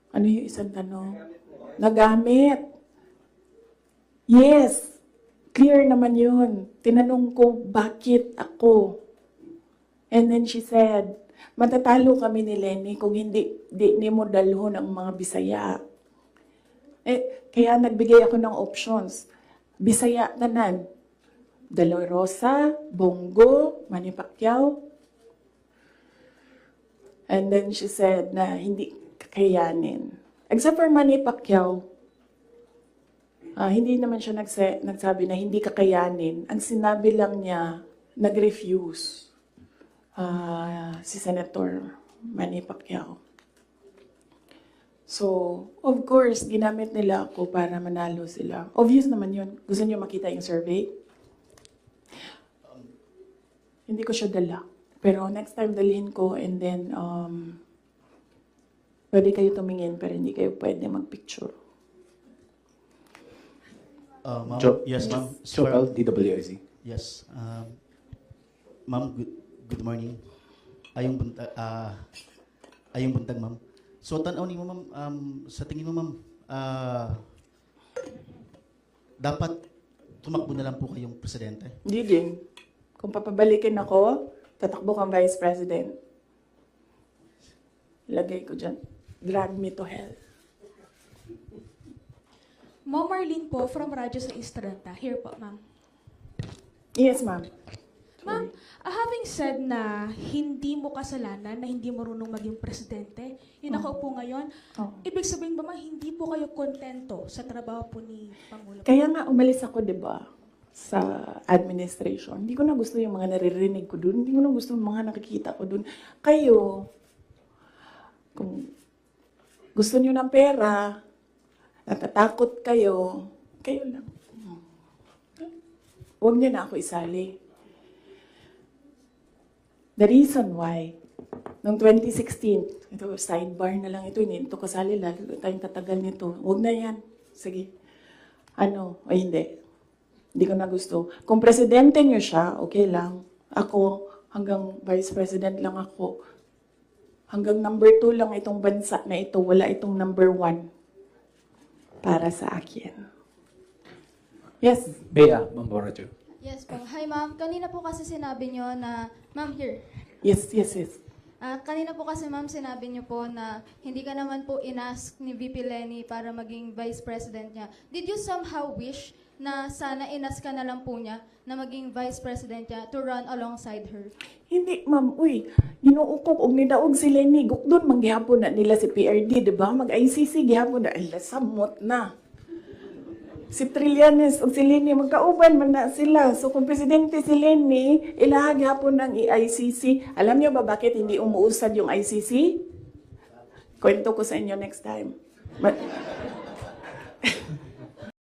Ano yung isang tanong? Nagamit. Yes. Clear naman yun. Tinanong ko, bakit ako? And then she said, matatalo kami ni Lenny kung di mo dalhon ang mga Bisaya. Kaya nagbigay ako ng options. Bisaya tanan. De La Rosa, Bongo, Manny Pacquiao. And then she said na hindi kakayanin. Except for Manny Pacquiao, hindi naman siya nagsabi na hindi kakayanin. Ang sinabi lang niya, nag-refuse si Senator Manny Pacquiao. So, of course, ginamit nila ako para manalo sila. Obvious naman yun. Gusto niyo makita yung survey? Hindi ko siya dala. Pero next time dalhin ko and then pwede kayo tumingin pero hindi kayo pwede magpicture. Ma'am, Yes, ma'am. Joel, DWIC. Yes. Ma'am, good morning. Ayong buntag, ma'am. So, tanaw ni mo, ma'am, sa tingin mo, ma'am, dapat tumakbo na lang po kayong presidente? Hindi din. Kung papabalikin ako, tatakbo kang Vice President. Lagay ko dyan. Drag me to hell. Ma'am Marlene po, from Radyo sa Estranta. Here po, ma'am. Yes, ma'am. Ma'am, having said na hindi mo kasalanan na hindi marunong maging presidente, yung nakaupo ngayon, ibig sabihin ba ma'am, hindi po kayo kontento sa trabaho po ni Pangulo? Kaya nga umalis ako, di ba, sa administration. Hindi ko na gusto yung mga naririnig ko dun. Hindi ko na gusto yung mga nakikita ko dun. Kayo, kung gusto niyo ng pera, natatakot kayo, kayo lang. Huwag niyo na ako isali. The reason why, noong 2016, ito, sidebar na lang ito, hindi ito kasali, lalo tayong tatagal nito. Huwag na yan. Sige. Ay hindi. Hindi ko na gusto. Kung presidente niyo siya, okay lang. Ako, hanggang vice president lang ako. Hanggang number 2 lang itong bansa na ito. Wala itong number 1 para sa akin. Yes. Bea, Mamborajo. Yes po. Hi ma'am, kanina po kasi sinabi nyo na, ma'am here. Yes. Kanina po kasi ma'am sinabi nyo po na hindi ka naman po inask ni VP Lenny para maging vice president niya. Did you somehow wish na sana inask ka na lang po niya na maging vice president niya to run alongside her? Hindi, ma'am. Uy, ginuukok og nidaog si Lenny. Gukdon, manggihapon na nila si PRD, di ba? Mag-ICC, gihapon na. Ay, samot na. Si Trillanes o si Lenny, magkauban man na sila. So, kung presidente si Lenny, ilahag hapon ng ICC. Alam niyo ba bakit hindi umuusad yung ICC? Kwento ko sa inyo next time.